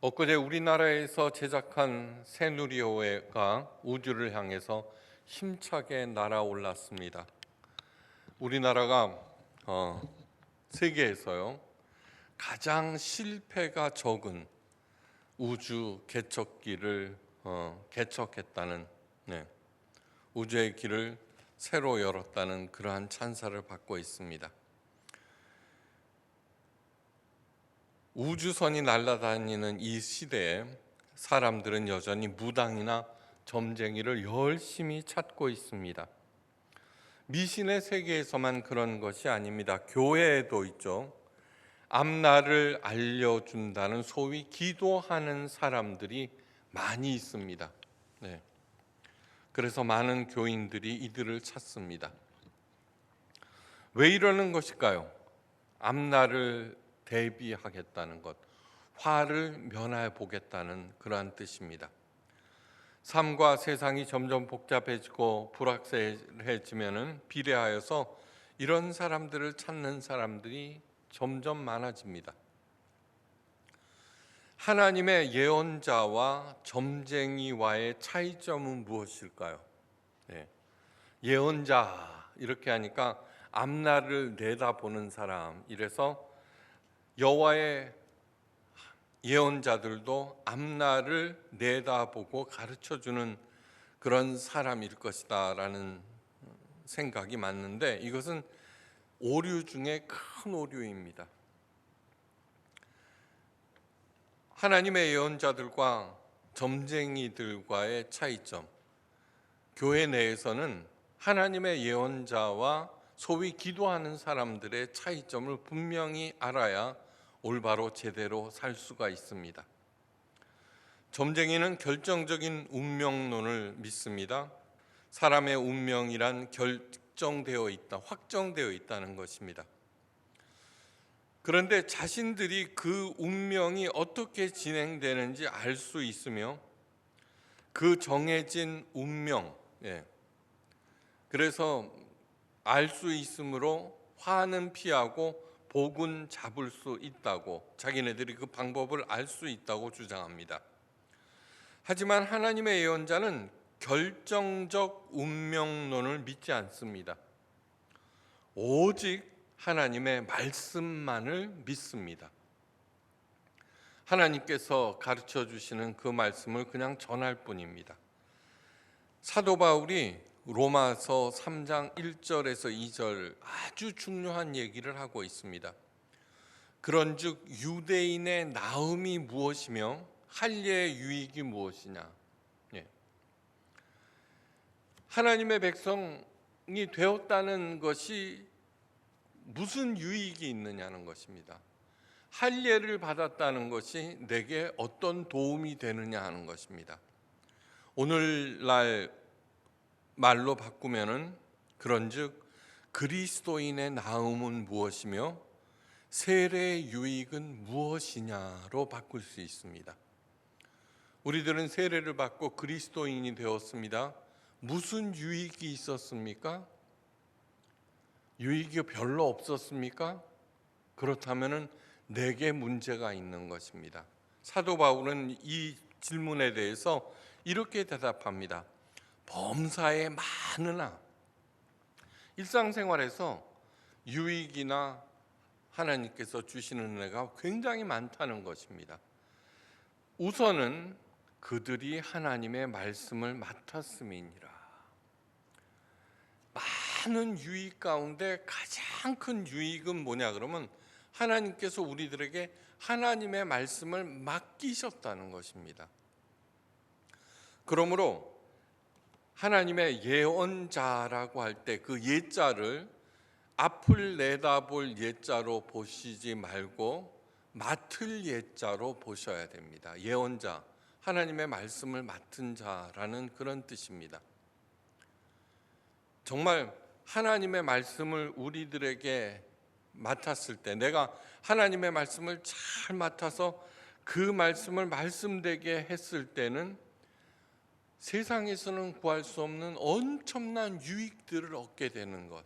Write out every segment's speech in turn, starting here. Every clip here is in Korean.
엊그제 우리나라에서 제작한 새누리호가 우주를 향해서 힘차게 날아올랐습니다. 우리나라가 세계에서요 가장 실패가 적은 우주 개척기를 개척했다는, 우주의 길을 새로 열었다는 그러한 찬사를 받고 있습니다. 우주선이 날아다니는 이 시대에 사람들은 여전히 무당이나 점쟁이를 열심히 찾고 있습니다. 미신의 세계에서만 그런 것이 아닙니다. 교회에도 있죠. 앞날을 알려준다는 소위 기도하는 사람들이 많이 있습니다. 그래서 많은 교인들이 이들을 찾습니다. 왜 이러는 것일까요? 앞날을 대비하겠다는 것, 화를 면해 보겠다는 그러한 뜻입니다. 삶과 세상이 점점 복잡해지고 불확실해지면은 비례하여서 이런 사람들을 찾는 사람들이 점점 많아집니다. 하나님의 예언자와 점쟁이와의 차이점은 무엇일까요? 예언자 이렇게 하니까 앞날을 내다보는 사람, 이래서 여호와의 예언자들도 앞날을 내다보고 가르쳐주는 그런 사람일 것이다 라는 생각이 맞는데, 이것은 오류 중에 큰 오류입니다. 하나님의 예언자들과 점쟁이들과의 차이점, 교회 내에서는 하나님의 예언자와 소위 기도하는 사람들의 차이점을 분명히 알아야 올바로 제대로 살 수가 있습니다. 점쟁이는 결정적인 운명론을 믿습니다. 사람의 운명이란 결정되어 있다, 확정되어 있다는 것입니다. 그런데 자신들이 그 운명이 어떻게 진행되는지 알 수 있으며 그 정해진 운명, 그래서 알 수 있으므로 화는 피하고 복은 잡을 수 있다고, 자기네들이 그 방법을 알 수 있다고 주장합니다. 하지만 하나님의 예언자는 결정적 운명론을 믿지 않습니다. 오직 하나님의 말씀만을 믿습니다. 하나님께서 가르쳐 주시는 그 말씀을 그냥 전할 뿐입니다. 사도 바울이 로마서 3장 1절에서 2절 아주 중요한 얘기를 하고 있습니다. 그런즉 유대인의 나음이 무엇이며 할례의 유익이 무엇이냐. 하나님의 백성이 되었다는 것이 무슨 유익이 있느냐는 것입니다. 할례를 받았다는 것이 내게 어떤 도움이 되느냐 하는 것입니다. 오늘날 말로 바꾸면은 그런즉 그리스도인의 나음은 무엇이며 세례의 유익은 무엇이냐로 바꿀 수 있습니다. 우리들은 세례를 받고 그리스도인이 되었습니다. 무슨 유익이 있었습니까? 유익이 별로 없었습니까? 그렇다면은 내게 문제가 있는 것입니다. 사도 바울은 이 질문에 대해서 이렇게 대답합니다. 범사에 많으나, 일상생활에서 유익이나 하나님께서 주시는 은혜가 굉장히 많다는 것입니다. 우선은 그들이 하나님의 말씀을 맡았음이니라. 많은 유익 가운데 가장 큰 유익은 뭐냐 그러면 하나님께서 우리들에게 하나님의 말씀을 맡기셨다는 것입니다. 그러므로 하나님의 예언자라고 할 때 그 예자를 앞을 내다볼 예자로 보시지 말고 맡을 예자로 보셔야 됩니다. 예언자, 하나님의 말씀을 맡은 자라는 그런 뜻입니다. 정말 하나님의 말씀을 우리들에게 맡았을 때, 내가 하나님의 말씀을 잘 맡아서 그 말씀을 말씀되게 했을 때는 세상에서는 구할 수 없는 엄청난 유익들을 얻게 되는 것.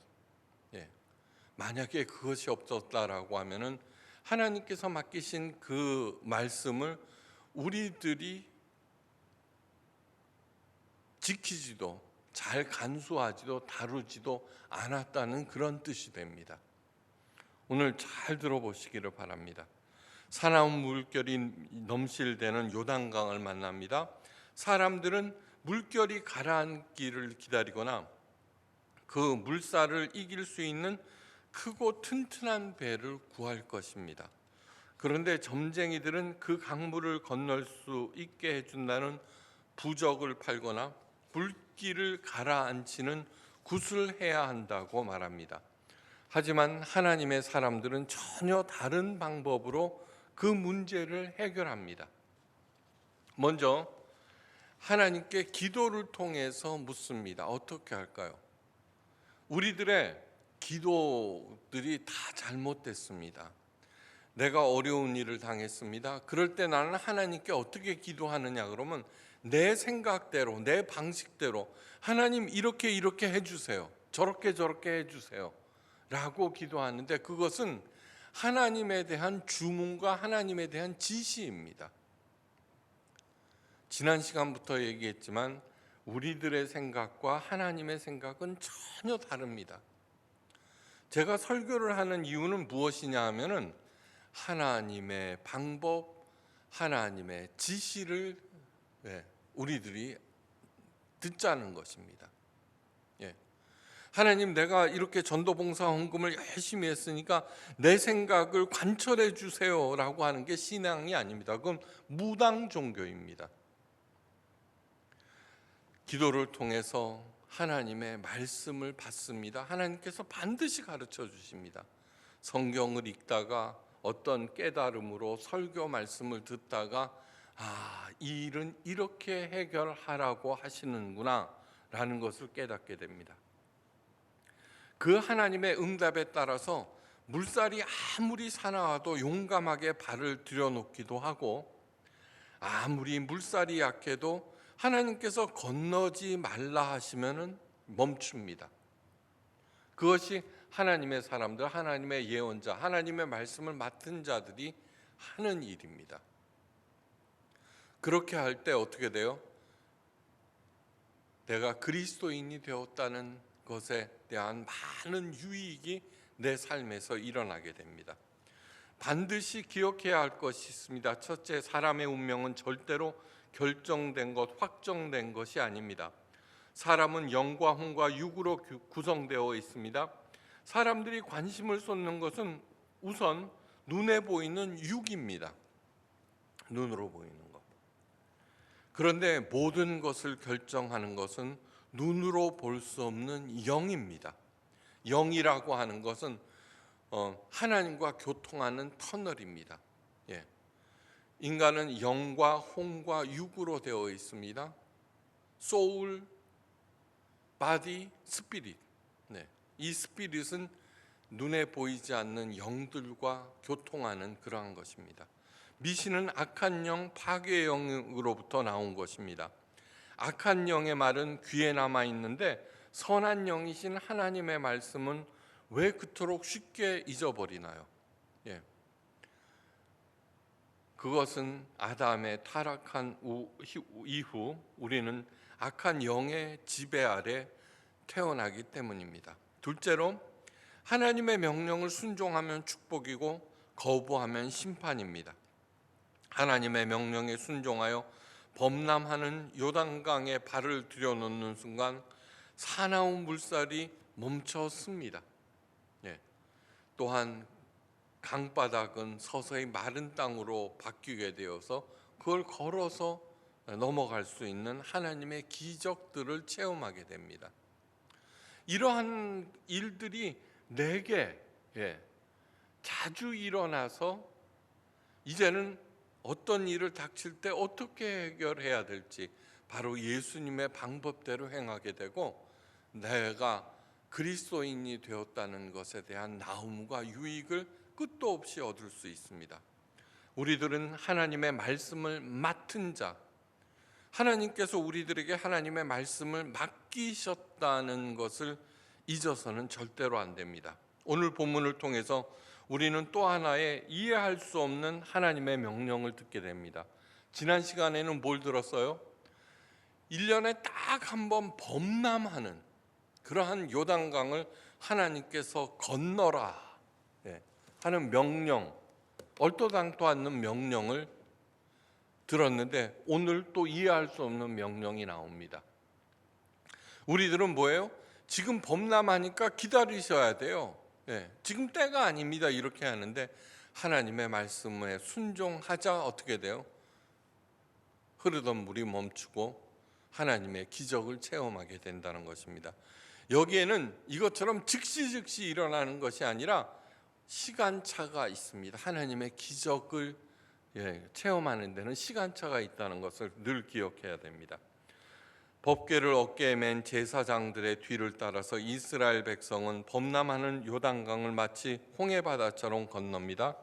만약에 그것이 없었다라고 하면은 하나님께서 맡기신 그 말씀을 우리들이 지키지도 잘 간수하지도 다루지도 않았다는 그런 뜻이 됩니다. 오늘 잘 들어보시기를 바랍니다. 사나운 물결이 넘실대는 요단강을 만납니다. 사람들은 물결이 가라앉기를 기다리거나 그 물살을 이길 수 있는 크고 튼튼한 배를 구할 것입니다. 그런데 점쟁이들은 그 강물을 건널 수 있게 해준다는 부적을 팔거나 물길을 가라앉히는 굿을 해야 한다고 말합니다. 하지만 하나님의 사람들은 전혀 다른 방법으로 그 문제를 해결합니다. 먼저 하나님께 기도를 통해서 묻습니다. 어떻게 할까요? 우리들의 기도들이 다 잘못됐습니다. 내가 어려운 일을 당했습니다. 그럴 때 나는 하나님께 어떻게 기도하느냐 그러면 내 생각대로 내 방식대로 하나님 이렇게 해주세요. 저렇게 해주세요. 라고 기도하는데 그것은 하나님에 대한 주문과 하나님에 대한 지시입니다. 지난 시간부터 얘기했지만 우리들의 생각과 하나님의 생각은 전혀 다릅니다. 제가 설교를 하는 이유는 무엇이냐 하면은 하나님의 방법, 하나님의 지시를 우리들이 듣자는 것입니다. 하나님, 내가 이렇게 전도봉사 헌금을 열심히 했으니까 내 생각을 관철해 주세요라고 하는 게 신앙이 아닙니다. 그건 무당 종교입니다. 기도를 통해서 하나님의 말씀을 받습니다. 하나님께서 반드시 가르쳐 주십니다. 성경을 읽다가 어떤 깨달음으로 설교 말씀을 듣다가 이 일은 이렇게 해결하라고 하시는구나 라는 것을 깨닫게 됩니다. 그 하나님의 응답에 따라서 물살이 아무리 사나워도 용감하게 발을 들여놓기도 하고 아무리 물살이 약해도 하나님께서 건너지 말라 하시면은 멈춥니다. 그것이 하나님의 사람들, 하나님의 예언자, 하나님의 말씀을 맡은 자들이 하는 일입니다. 그렇게 할 때 어떻게 돼요? 내가 그리스도인이 되었다는 것에 대한 많은 유익이 내 삶에서 일어나게 됩니다. 반드시 기억해야 할 것이 있습니다. 첫째, 사람의 운명은 절대로 결정된 것, 확정된 것이 아닙니다. 사람은 영과 혼과 육으로 구성되어 있습니다. 사람들이 관심을 쏟는 것은 우선 눈에 보이는 육입니다. 눈으로 보이는 것. 그런데 모든 것을 결정하는 것은 눈으로 볼 수 없는 영입니다. 영이라고 하는 것은 하나님과 교통하는 터널입니다. 인간은 영과 혼과 육으로 되어 있습니다. 소울, 바디, 스피릿. 이 스피릿은 눈에 보이지 않는 영들과 교통하는 그러한 것입니다. 미신은 악한 영, 파괴의 영으로부터 나온 것입니다. 악한 영의 말은 귀에 남아 있는데 선한 영이신 하나님의 말씀은 왜 그토록 쉽게 잊어버리나요? 그것은 아담의 타락한 이후 우리는 악한 영의 지배 아래 태어나기 때문입니다. 둘째로 하나님의 명령을 순종하면 축복이고 거부하면 심판입니다. 하나님의 명령에 순종하여 범람하는 요단강에 발을 들여놓는 순간 사나운 물살이 멈췄습니다. 또한 강바닥은 서서히 마른 땅으로 바뀌게 되어서 그걸 걸어서 넘어갈 수 있는 하나님의 기적들을 체험하게 됩니다. 이러한 일들이 내게 자주 일어나서 이제는 어떤 일을 닥칠 때 어떻게 해결해야 될지 바로 예수님의 방법대로 행하게 되고 내가 그리스도인이 되었다는 것에 대한 나움과 유익을 끝도 없이 얻을 수 있습니다. 우리들은 하나님의 말씀을 맡은 자, 하나님께서 우리들에게 하나님의 말씀을 맡기셨다는 것을 잊어서는 절대로 안 됩니다. 오늘 본문을 통해서 우리는 또 하나의 이해할 수 없는 하나님의 명령을 듣게 됩니다. 지난 시간에는 뭘 들었어요? 1년에 딱 한 번 범람하는 그러한 요단강을 하나님께서 건너라 하는 명령, 얼토당토 않는 명령을 들었는데 오늘 또 이해할 수 없는 명령이 나옵니다. 우리들은 뭐예요? 지금 범람하니까 기다리셔야 돼요. 지금 때가 아닙니다. 이렇게 하는데 하나님의 말씀에 순종하자 어떻게 돼요? 흐르던 물이 멈추고 하나님의 기적을 체험하게 된다는 것입니다. 여기에는 이것처럼 즉시 일어나는 것이 아니라 시간차가 있습니다. 하나님의 기적을 체험하는 데는 시간차가 있다는 것을 늘 기억해야 됩니다. 법궤를 어깨에 맨 제사장들의 뒤를 따라서 이스라엘 백성은 범람하는 요단강을 마치 홍해바다처럼 건넙니다.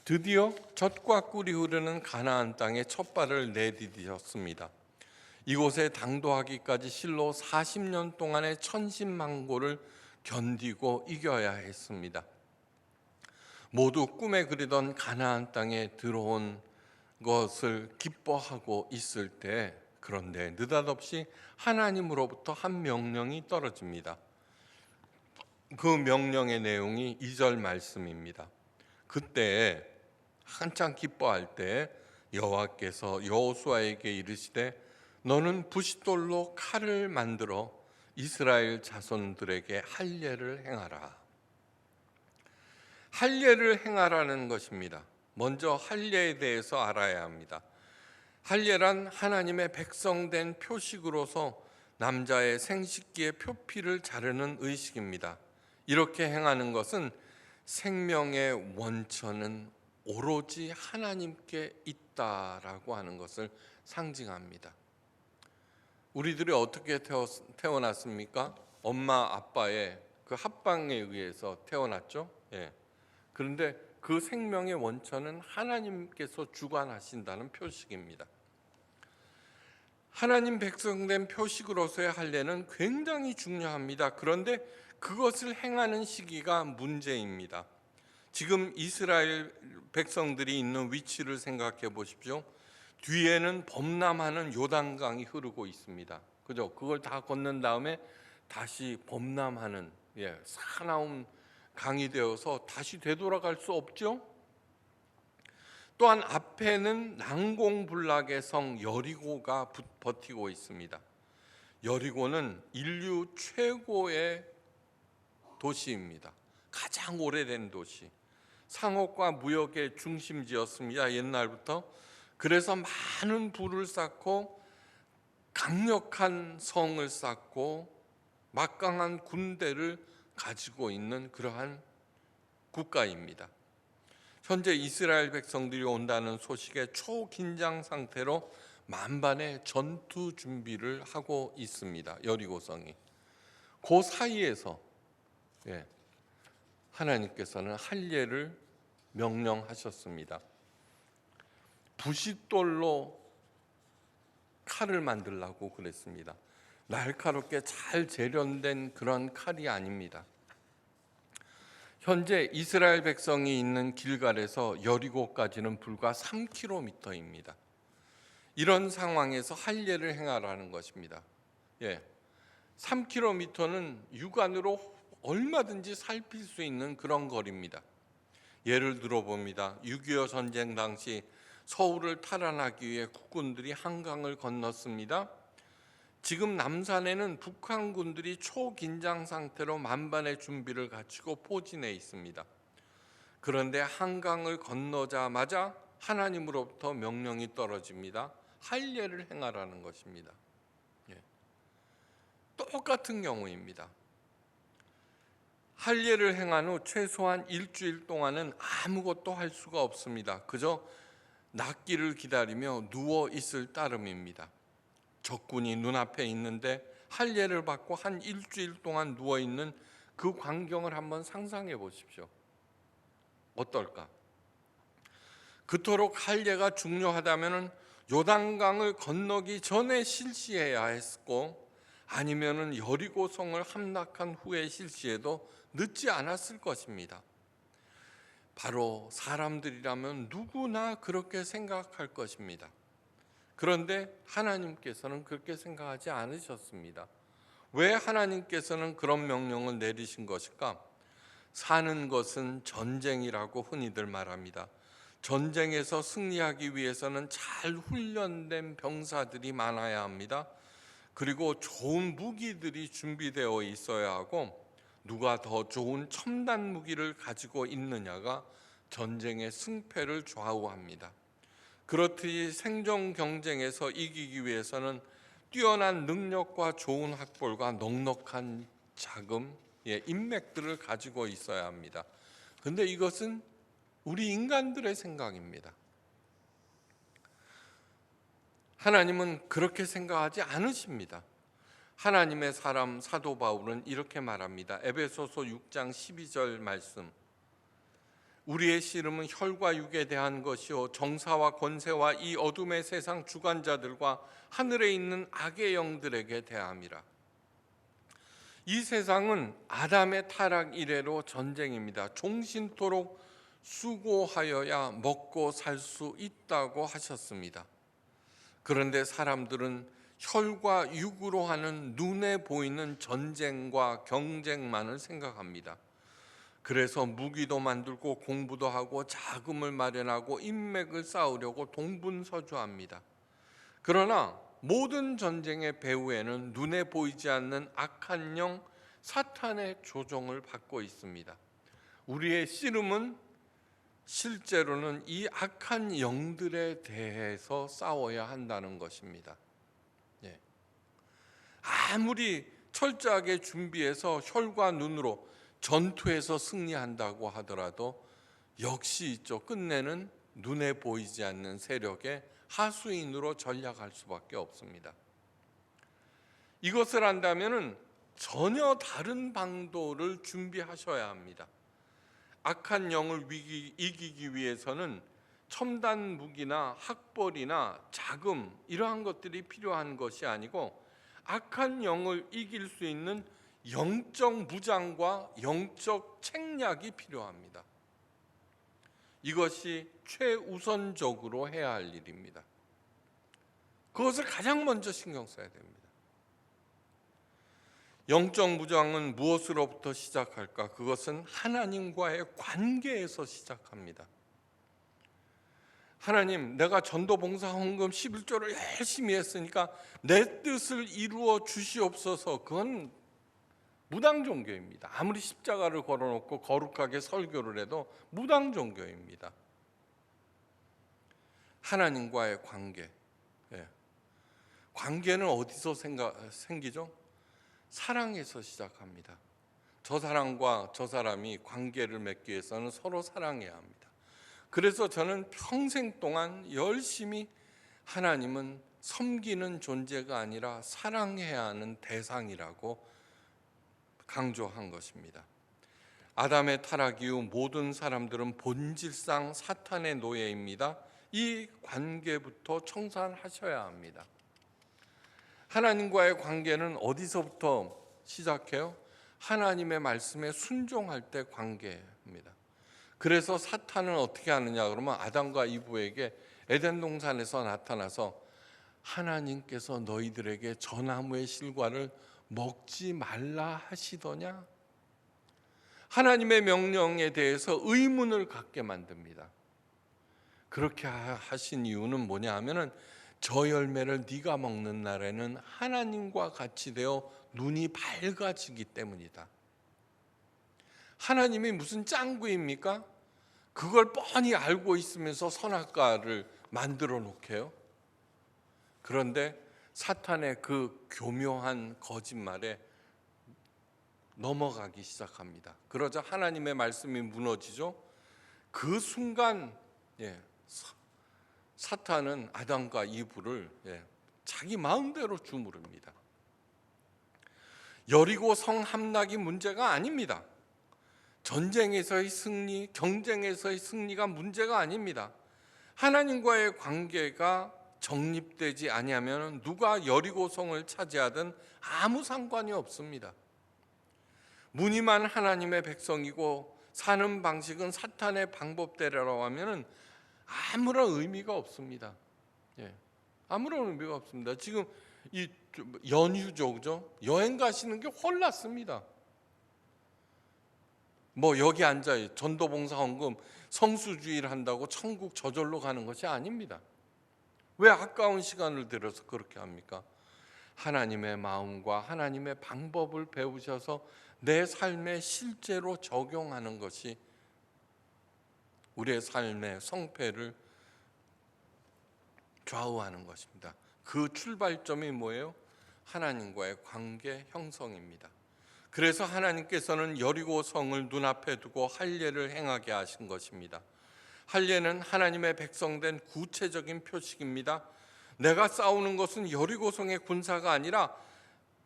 드디어 젖과 꿀이 흐르는 가나안 땅에 첫 발을 내디디셨습니다. 이곳에 당도하기까지 실로 40년 동안의 천신만고를 견디고 이겨야 했습니다. 모두 꿈에 그리던 가나안 땅에 들어온 것을 기뻐하고 있을 때 그런데 느닷없이 하나님으로부터 한 명령이 떨어집니다. 그 명령의 내용이 2절 말씀입니다. 그때 한창 기뻐할 때 여호와께서 여호수아에게 이르시되 너는 부싯돌로 칼을 만들어 이스라엘 자손들에게 할례를 행하라. 할례를 행하라는 것입니다. 먼저 할례에 대해서 알아야 합니다. 할례란 하나님의 백성된 표식으로서 남자의 생식기의 표피를 자르는 의식입니다. 이렇게 행하는 것은 생명의 원천은 오로지 하나님께 있다라고 하는 것을 상징합니다. 우리들이 어떻게 태어났습니까? 엄마 아빠의 그 합방에 의해서 태어났죠. 그런데 그 생명의 원천은 하나님께서 주관하신다는 표식입니다. 하나님 백성된 표식으로서의 할례는 굉장히 중요합니다. 그런데 그것을 행하는 시기가 문제입니다. 지금 이스라엘 백성들이 있는 위치를 생각해 보십시오. 뒤에는 범람하는 요단강이 흐르고 있습니다. 그죠? 그걸 다 건넌 다음에 다시 범람하는 사나운 강이 되어서 다시 되돌아갈 수 없죠. 또한 앞에는 난공불락의 성 여리고가 버티고 있습니다. 여리고는 인류 최고의 도시입니다. 가장 오래된 도시. 상업과 무역의 중심지였습니다. 옛날부터. 그래서 많은 부를 쌓고 강력한 성을 쌓고 막강한 군대를 가지고 있는 그러한 국가입니다. 현재 이스라엘 백성들이 온다는 소식에 초긴장 상태로 만반의 전투 준비를 하고 있습니다. 여리고성이. 그 사이에서 하나님께서는 할례를 명령하셨습니다. 부싯돌로 칼을 만들라고 그랬습니다. 날카롭게 잘 재련된 그런 칼이 아닙니다. 현재 이스라엘 백성이 있는 길갈에서 여리고까지는 불과 3km입니다. 이런 상황에서 할례를 행하라는 것입니다. 3km는 육안으로 얼마든지 살필 수 있는 그런 거리입니다. 예를 들어 봅니다. 6.25 전쟁 당시 서울을 탈환하기 위해 국군들이 한강을 건넜습니다. 지금 남산에는 북한군들이 초긴장 상태로 만반의 준비를 갖추고 포진해 있습니다. 그런데 한강을 건너자마자 하나님으로부터 명령이 떨어집니다. 할례를 행하라는 것입니다. 똑같은 경우입니다. 할례를 행한 후 최소한 일주일 동안은 아무것도 할 수가 없습니다. 그저 낫기를 기다리며 누워 있을 따름입니다. 적군이 눈앞에 있는데 할례를 받고 한 일주일 동안 누워 있는 그 광경을 한번 상상해 보십시오. 어떨까? 그토록 할례가 중요하다면은 요단강을 건너기 전에 실시해야 했고 아니면은 여리고성을 함락한 후에 실시해도 늦지 않았을 것입니다. 바로 사람들이라면 누구나 그렇게 생각할 것입니다. 그런데 하나님께서는 그렇게 생각하지 않으셨습니다. 왜 하나님께서는 그런 명령을 내리신 것일까? 사는 것은 전쟁이라고 흔히들 말합니다. 전쟁에서 승리하기 위해서는 잘 훈련된 병사들이 많아야 합니다. 그리고 좋은 무기들이 준비되어 있어야 하고, 누가 더 좋은 첨단 무기를 가지고 있느냐가 전쟁의 승패를 좌우합니다. 그렇듯이 생존 경쟁에서 이기기 위해서는 뛰어난 능력과 좋은 학벌과 넉넉한 자금, 인맥들을 가지고 있어야 합니다. 그런데 이것은 우리 인간들의 생각입니다. 하나님은 그렇게 생각하지 않으십니다. 하나님의 사람 사도 바울은 이렇게 말합니다. 에베소서 6장 12절 말씀. 우리의 씨름은 혈과 육에 대한 것이요 정사와 권세와 이 어둠의 세상 주관자들과 하늘에 있는 악의 영들에게 대함이라. 이 세상은 아담의 타락 이래로 전쟁입니다. 종신토록 수고하여야 먹고 살 수 있다고 하셨습니다. 그런데 사람들은 혈과 육으로 하는 눈에 보이는 전쟁과 경쟁만을 생각합니다. 그래서 무기도 만들고 공부도 하고 자금을 마련하고 인맥을 쌓으려고 동분서주합니다. 그러나 모든 전쟁의 배후에는 눈에 보이지 않는 악한 영 사탄의 조종을 받고 있습니다. 우리의 씨름은 실제로는 이 악한 영들에 대해서 싸워야 한다는 것입니다. 아무리 철저하게 준비해서 혈과 눈으로 전투에서 승리한다고 하더라도 역시 있죠. 끝내는 눈에 보이지 않는 세력의 하수인으로 전락할 수밖에 없습니다. 이것을 안다면은 전혀 다른 방도를 준비하셔야 합니다. 악한 영을 이기기 위해서는 첨단 무기나 학벌이나 자금 이러한 것들이 필요한 것이 아니고 악한 영을 이길 수 있는 영적 무장과 영적 책략이 필요합니다. 이것이 최우선적으로 해야 할 일입니다. 그것을 가장 먼저 신경 써야 됩니다. 영적 무장은 무엇으로부터 시작할까? 그것은 하나님과의 관계에서 시작합니다. 하나님, 내가 전도 봉사 헌금 11조를 열심히 했으니까 내 뜻을 이루어 주시옵소서. 그건 무당 종교입니다. 아무리 십자가를 걸어놓고 거룩하게 설교를 해도 무당 종교입니다. 하나님과의 관계, 관계는 어디서 생기죠? 사랑에서 시작합니다. 저 사람과 저 사람이 관계를 맺기 위해서는 서로 사랑해야 합니다. 그래서 저는 평생 동안 열심히 하나님은 섬기는 존재가 아니라 사랑해야 하는 대상이라고 강조한 것입니다. 아담의 타락 이후 모든 사람들은 본질상 사탄의 노예입니다. 이 관계부터 청산하셔야 합니다. 하나님과의 관계는 어디서부터 시작해요? 하나님의 말씀에 순종할 때 관계입니다. 그래서 사탄은 어떻게 하느냐 그러면 아담과 이브에게 에덴 동산에서 나타나서 하나님께서 너희들에게 저 나무의 실과를 먹지 말라 하시더냐? 하나님의 명령에 대해서 의문을 갖게 만듭니다. 그렇게 하신 이유는 뭐냐 하면은 저 열매를 네가 먹는 날에는 하나님과 같이 되어 눈이 밝아지기 때문이다. 하나님이 무슨 짱구입니까? 그걸 뻔히 알고 있으면서 선악과를 만들어 놓게요. 그런데 사탄의 그 교묘한 거짓말에 넘어가기 시작합니다. 그러자 하나님의 말씀이 무너지죠. 그 순간 사탄은 아담과 이브를 자기 마음대로 주무릅니다. 여리고 성 함락이 문제가 아닙니다. 전쟁에서의 승리, 경쟁에서의 승리가 문제가 아닙니다. 하나님과의 관계가 정립되지 아니하면 누가 여리고성을 차지하든 아무 상관이 없습니다. 무늬만 하나님의 백성이고 사는 방식은 사탄의 방법대로라고 하면은 아무런 의미가 없습니다. 예, 아무런 의미가 없습니다. 지금 이 연휴죠, 그죠? 여행 가시는 게 홀랐습니다. 뭐 여기 앉아 전도봉사헌금 성수주의를 한다고 천국 저절로 가는 것이 아닙니다. 왜 아까운 시간을 들여서 그렇게 합니까? 하나님의 마음과 하나님의 방법을 배우셔서 내 삶에 실제로 적용하는 것이 우리의 삶의 성패를 좌우하는 것입니다. 그 출발점이 뭐예요? 하나님과의 관계 형성입니다. 그래서 하나님께서는 여리고 성을 눈앞에 두고 할례를 행하게 하신 것입니다. 할례는 하나님의 백성된 구체적인 표식입니다. 내가 싸우는 것은 여리고 성의 군사가 아니라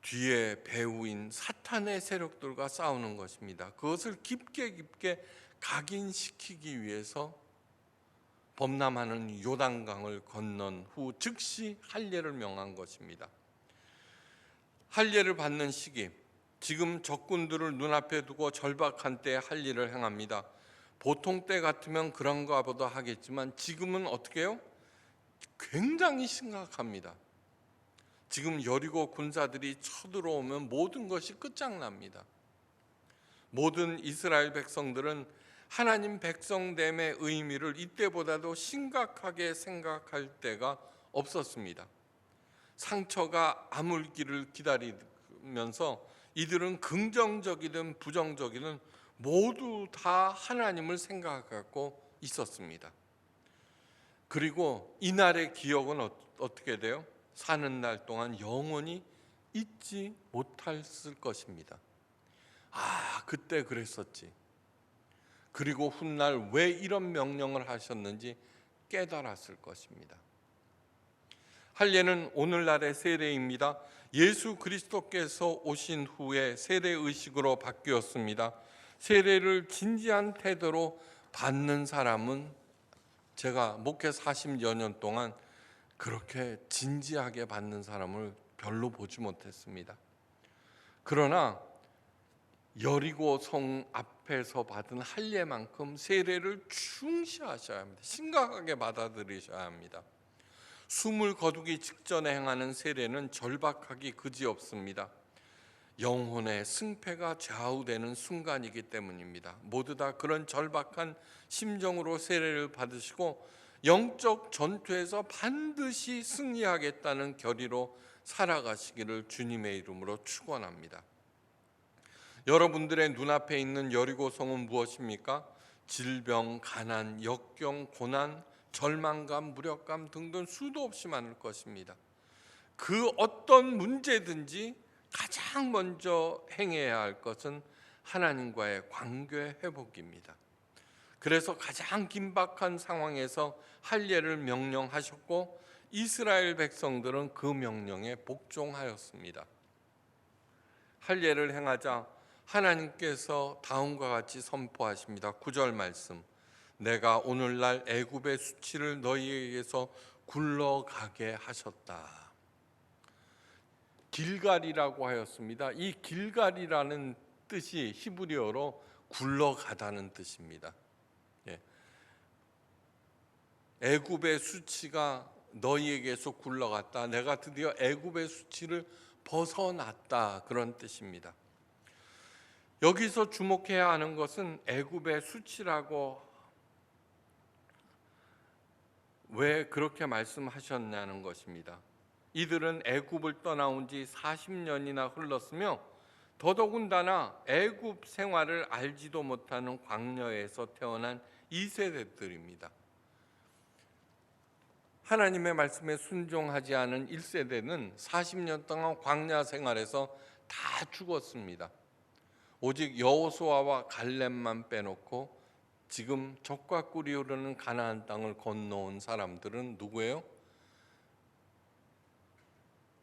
뒤에 배후인 사탄의 세력들과 싸우는 것입니다. 그것을 깊게 각인시키기 위해서 범람하는 요단강을 건넌 후 즉시 할례를 명한 것입니다. 할례를 받는 시기, 지금 적군들을 눈앞에 두고 절박한 때에 할례를 행합니다. 보통 때 같으면 그런가 보다 하겠지만 지금은 어떻게 해요? 굉장히 심각합니다. 지금 여리고 군사들이 쳐들어오면 모든 것이 끝장납니다. 모든 이스라엘 백성들은 하나님 백성됨의 의미를 이때보다도 심각하게 생각할 때가 없었습니다. 상처가 아물기를 기다리면서 이들은 긍정적이든 부정적이든 모두 다 하나님을 생각하고 있었습니다. 그리고 이날의 기억은 어떻게 돼요? 사는 날 동안 영원히 잊지 못했을 것입니다. 아, 그때 그랬었지. 그리고 훗날 왜 이런 명령을 하셨는지 깨달았을 것입니다. 할례는 오늘날의 세례입니다. 예수 그리스도께서 오신 후에 세례 의식으로 바뀌었습니다. 세례를 진지한 태도로 받는 사람은 제가 목회 40여 년 동안 그렇게 진지하게 받는 사람을 별로 보지 못했습니다. 그러나 여리고 성 앞에서 받은 할례만큼 세례를 충시하셔야 합니다. 심각하게 받아들이셔야 합니다. 숨을 거두기 직전에 행하는 세례는 절박하기 그지없습니다. 영혼의 승패가 좌우되는 순간이기 때문입니다. 모두 다 그런 절박한 심정으로 세례를 받으시고 영적 전투에서 반드시 승리하겠다는 결의로 살아가시기를 주님의 이름으로 축원합니다. 여러분들의 눈앞에 있는 여리고성은 무엇입니까? 질병, 가난, 역경, 고난, 절망감, 무력감 등등 수도 없이 많을 것입니다. 그 어떤 문제든지 가장 먼저 행해야 할 것은 하나님과의 관계 회복입니다. 그래서 가장 긴박한 상황에서 할례를 명령하셨고 이스라엘 백성들은 그 명령에 복종하였습니다. 할례를 행하자 하나님께서 다음과 같이 선포하십니다. 9절 말씀, 내가 오늘날 애굽의 수치를 너희에게서 굴러가게 하셨다. 길갈이라고 하였습니다. 이 길갈이라는 뜻이 히브리어로 굴러가다는 뜻입니다. 애굽의 수치가 너희에게서 굴러갔다. 내가 드디어 애굽의 수치를 벗어났다. 그런 뜻입니다. 여기서 주목해야 하는 것은 애굽의 수치라고 왜 그렇게 말씀하셨냐는 것입니다. 이들은 애굽을 떠나온 지 40년이나 흘렀으며 더더군다나 애굽 생활을 알지도 못하는 광야에서 태어난 2세대들입니다. 하나님의 말씀에 순종하지 않은 1세대는 40년 동안 광야 생활에서 다 죽었습니다. 오직 여호수아와 갈렙만 빼놓고 지금 젖과 꿀이 흐르는 가나안 땅을 건너온 사람들은 누구예요?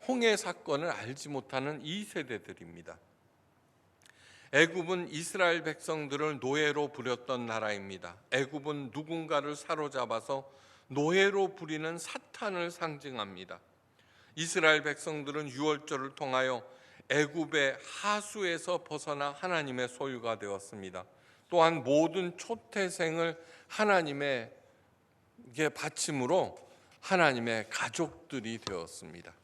홍해 사건을 알지 못하는 2세대들입니다. 애굽은 이스라엘 백성들을 노예로 부렸던 나라입니다. 애굽은 누군가를 사로잡아서 노예로 부리는 사탄을 상징합니다. 이스라엘 백성들은 유월절을 통하여 애굽의 하수에서 벗어나 하나님의 소유가 되었습니다. 또한 모든 초태생을 하나님에게 바침으로 하나님의 가족들이 되었습니다.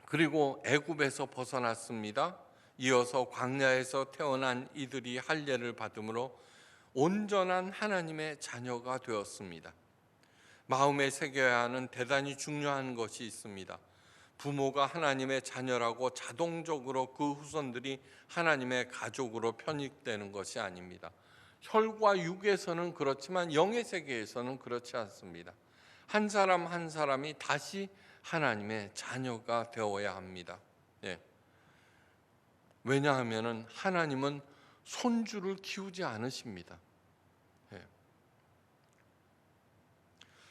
그리고 애굽에서 벗어났습니다. 이어서 광야에서 태어난 이들이 할례를 받음으로 온전한 하나님의 자녀가 되었습니다. 마음에 새겨야 하는 대단히 중요한 것이 있습니다. 부모가 하나님의 자녀라고 자동적으로 그 후손들이 하나님의 가족으로 편입되는 것이 아닙니다. 혈과 육에서는 그렇지만 영의 세계에서는 그렇지 않습니다. 한 사람 한 사람이 다시 하나님의 자녀가 되어야 합니다. 예. 왜냐하면 하나님은 손주를 키우지 않으십니다.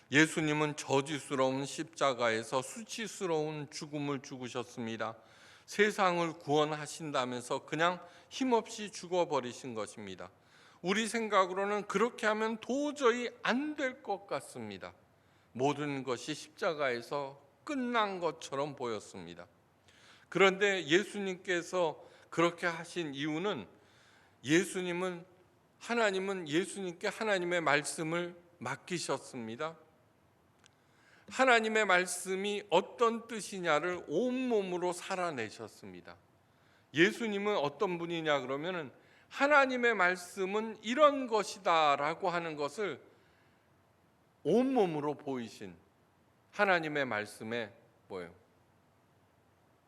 예수님은 저주스러운 십자가에서 수치스러운 죽음을 죽으셨습니다. 세상을 구원하신다면서 그냥 힘없이 죽어버리신 것입니다. 우리 생각으로는 그렇게 하면 도저히 안 될 것 같습니다. 모든 것이 십자가에서 끝난 것처럼 보였습니다. 그런데 예수님께서 그렇게 하신 이유는 하나님은 예수님께 하나님의 말씀을 맡기셨습니다. 하나님의 말씀이 어떤 뜻이냐를 온몸으로 살아내셨습니다. 예수님은 어떤 분이냐 그러면은 하나님의 말씀은 이런 것이다라고 하는 것을 온몸으로 보이신 하나님의 말씀에 뭐예요?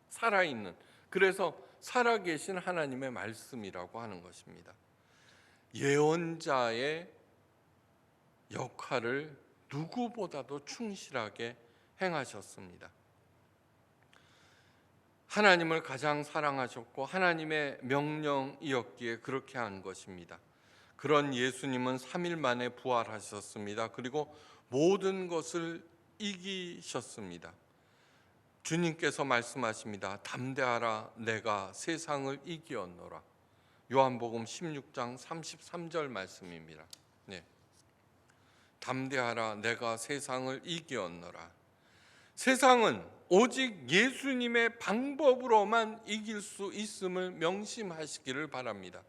살아있는, 그래서 살아계신 하나님의 말씀이라고 하는 것입니다. 예언자의 역할을 누구보다도 충실하게 행하셨습니다. 하나님을 가장 사랑하셨고 하나님의 명령이었기에 그렇게 한 것입니다. 그런 예수님은 3일 만에 부활하셨습니다. 그리고 모든 것을 이기셨습니다. 주님께서 말씀하십니다. 담대하라, 내가 세상을 이기었노라. 요한복음 16장 33절 말씀입니다. 네. 담대하라, 내가 세상을 이기었노라. 세상은 오직 예수님의 방법으로만 이길 수 있음을 명심하시기를 바랍니다.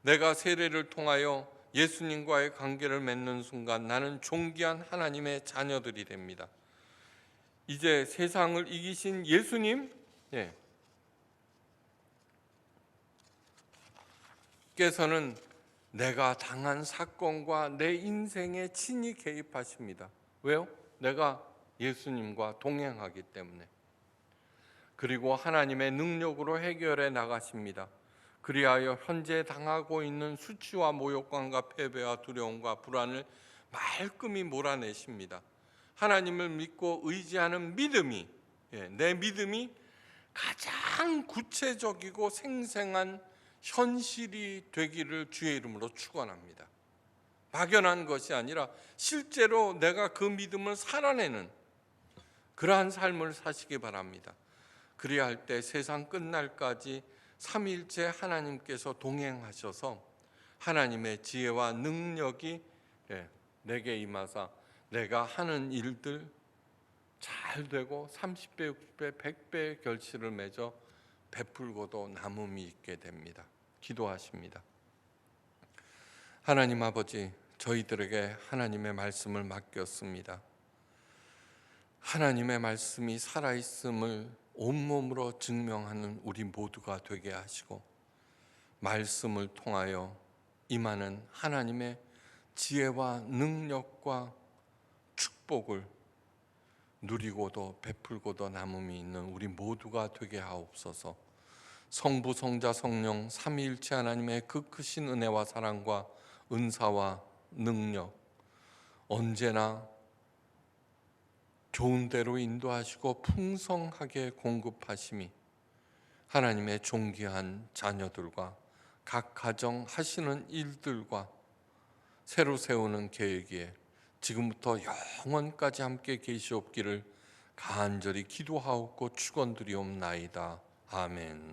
내가 세례를 통하여 예수님과의 관계를 맺는 순간 나는 존귀한 하나님의 자녀들이 됩니다. 이제 세상을 이기신 예수님 께서는 내가 당한 사건과 내 인생에 친히 개입하십니다. 왜요? 내가 예수님과 동행하기 때문에. 그리고 하나님의 능력으로 해결해 나가십니다. 그리하여 현재 당하고 있는 수치와 모욕감과 패배와 두려움과 불안을 말끔히 몰아내십니다. 하나님을 믿고 의지하는 믿음이, 내 믿음이 가장 구체적이고 생생한 현실이 되기를 주의 이름으로 축원합니다. 막연한 것이 아니라 실제로 내가 그 믿음을 살아내는 그러한 삶을 사시기 바랍니다. 그리할 때 세상 끝날까지 삼위일체 하나님께서 동행하셔서 하나님의 지혜와 능력이 내게 임하사 내가 하는 일들 잘 되고 30배, 60배, 100배의 결실을 맺어 베풀고도 남음이 있게 됩니다. 기도하십니다. 하나님 아버지, 저희들에게 하나님의 말씀을 맡겼습니다. 하나님의 말씀이 살아있음을 온몸으로 증명하는 우리 모두가 되게 하시고 말씀을 통하여 임하는 하나님의 지혜와 능력과 축복을 누리고도 베풀고도 남음이 있는 우리 모두가 되게 하옵소서. 성부, 성자, 성령 삼위일체 하나님의 그 크신 은혜와 사랑과 은사와 능력 언제나 좋은 대로 인도하시고 풍성하게 공급하심이 하나님의 존귀한 자녀들과 각 가정 하시는 일들과 새로 세우는 계획에 지금부터 영원까지 함께 계시옵기를 간절히 기도하옵고 축원드리옵나이다. 아멘.